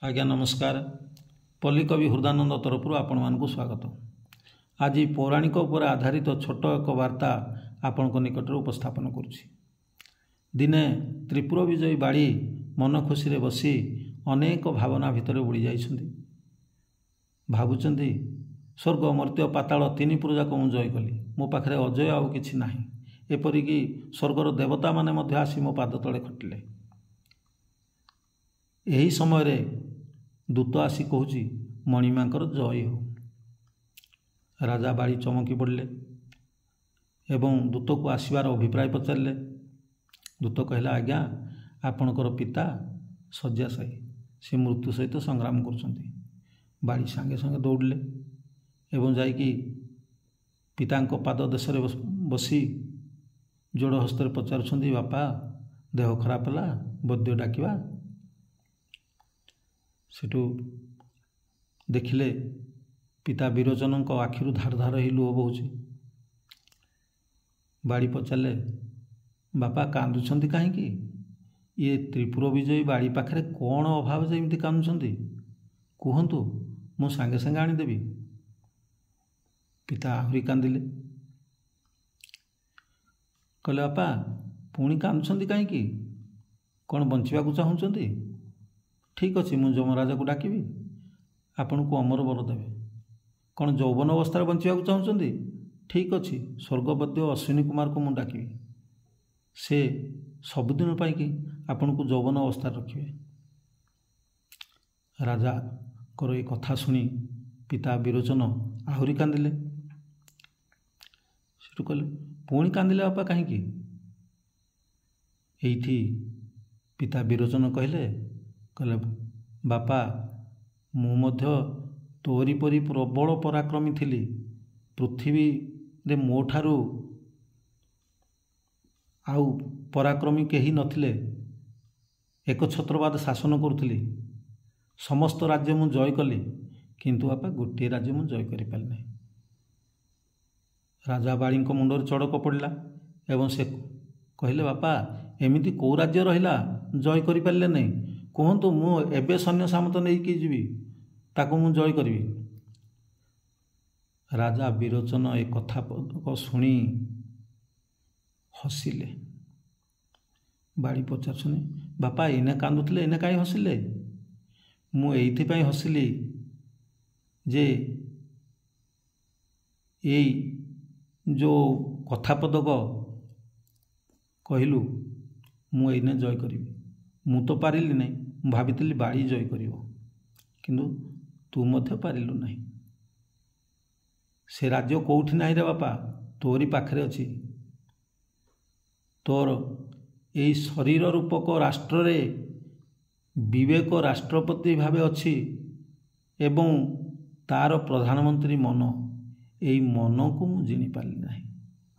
आज्ञा नमस्कार। पल्लीकवि हृदानंद तरफ आपण मानक स्वागत। आज पौराणिक उपर आधारित छोट एक वार्ता आपण निकट उपस्थापन करुछि। दिने त्रिपुर विजयी बाड़ी मन खुशी बसी अनेक भावना भितर बुड़ी जाइछन्ति। भावुचंती स्वर्ग मर्त्य पाताल तीन पुर जाक मु जय कली, मो पाखरे अजय आउ किछि नाही। एपरिकी स्वर्गर देवता माने मध्य आसी मो पाद तले खटिले। यही समय रे दूत आसी कहूँ मणिमांकर जय हो। राजा बाड़ी चमकी पड़े एवं दूत को आसबार अभिप्राय पचारे। दूत कहला, आज्ञा आपणकर पिता शय्याशायी, से मृत्यु सहित संग्राम करुछन्ति। बाड़ी सांगे सांगे दौड़ले एवं जाइकी पितांको पाद देशरे बसी जोड़ हस्तर पचारुछन्ति, बापा देह खराब है, वैद्य डाकिवा। सेठू देखिले पिता विरोचन आखिरु धार धार ही लुह बहुची। बाड़ी पचारे, बापा कांदुछन्ति काहींकी? ये त्रिपुर विजयी बाड़ी पाखरे कौन अभाव जे एमती कांदुछन्ति? कहतु, मु सांगे सांगे आनीदेवी। पिता आहुरी कांदिले। कहले, बापा पुणी कांदुछन्ति काहींकी? कौन बंचिबाकु चाहुछन्ति? ठीक अच्छे, मु यमराजा को डाकिबी, आपण को अमर बर देवे। कौन यौवन अवस्था बंचा चाहते? ठीक अच्छे, स्वर्गवद्य अश्विनी कुमार को मुझे डाकिबी, से सबुदिन पाई आपण को यौवन अवस्था रखिए। राजा को ये कथा शुणी पिता विरोचन आहुरी कांदिले। सेठू कहले, पुणी कांदिले बापा कहीं? एठी पिता विरोचन कहले, बापा मु मध्य तोरी परी प्रबल पराक्रमी थिली। पृथ्वी रे मो ठारू आउ पराक्रमी केही नथिले। एक छत्रवाद शासन करुथिली। समस्त राज्य मु जय कली, किंतु बापा गोटे राज्य मु जय करि पारि नाही। राजा बाड़ी मुंडर चड़क पड़ला एवं से कहले, बापा एमिति को राज्य रहिला जय करि पारिले नहीं? कहतु, मु एबे सैन्य सामंत नहीं जीवी, ताको मु जय करी। राजा विरोचन ए कथा को शुणी हसिले। बाड़ी पचार, बापा इने कांदुले, इने कहीं हसिले? मु एइथिपाई हसिली जे एई जो कथा पदक कहलु मु एइने जय करी। मु तो पारिली नहीं, भाविली बाड़ी जय करिवो, किंतु तू मध्य पारिलु नहीं। से राज्य कोठी नहीं रे बापा, तोरी पाखरे अछि। तोर यही शरीर रूपक राष्ट्र रे विवेक राष्ट्रपति भावे अछि एवं तार प्रधानमंत्री मन। यही मन को मु जिनि पारि नहीं,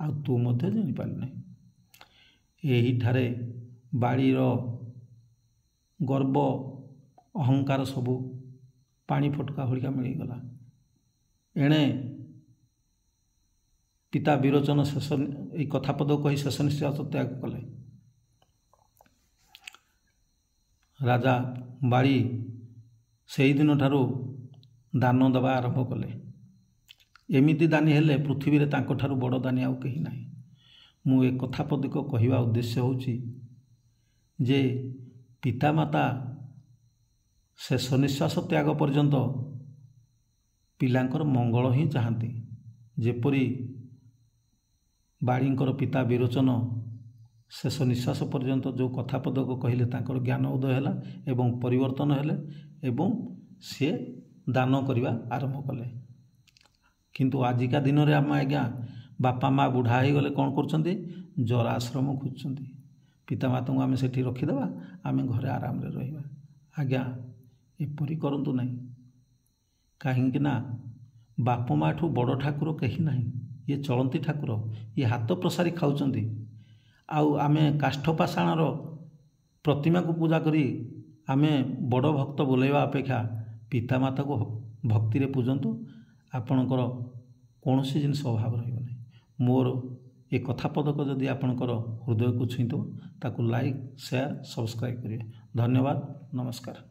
आ तू मध्य जिनि पारि नहीं। यही ठारे बाड़ीर गर्व अहंकार सबू पानी फटका होलिका मिलगला। एणे पिता विरोचन शेष ये कथा पद कही शेष निश्वास त्याग कले। राजा बाड़ी से दिन ठारू दान देवा आरंभ कले। एमिति दानी हेले पृथ्वी रे तांको ठारू बड़ दानी आउ कहीं नहीं। मु ए कथा पदिक कहवा उद्देश्य होची जे पितामाता शेष निश्वास त्याग पर्यंत पिलांकर मंगल ही चाहती। जेपरी बाड़ींकर पिता विरोचन शेष निश्वास पर्यंत जो कथा पदक कहले तांकर ज्ञान उदय हैला एवं परिवर्तन हेले एवं से दान करवा आरंभ कले। किंतु आजिका दिन में आम आज्ञा बापा माँ बुढ़ा हो गले कौन करछन्ति? जरा आश्रम खोजुछन्ति। पितामाता को आम सेठी रखीदेवा, आम घरे आराम रे रहिबा। आज्ञा एपरी करंतु नहीं, कहीं ना बाप माँ ठू बड़ ठाकुर कहीं नहीं। ये चलती ठाकुर, ये हाथ प्रसारी खाऊचंती। आउ आमे काष्ठपाषाणर प्रतिमा को पूजा करी आमे बड़ भक्त बोलैवा अपेक्षा पितामाता को भक्ति रे पूजंतु। आपणकर कौनसी जिनिस अभाव रहिबो नहीं। मोर ए कथा पदक जदि आपणकर हृदय को छुईंतो ताकू लाइक शेयर सब्सक्राइब करिए। धन्यवाद, नमस्कार।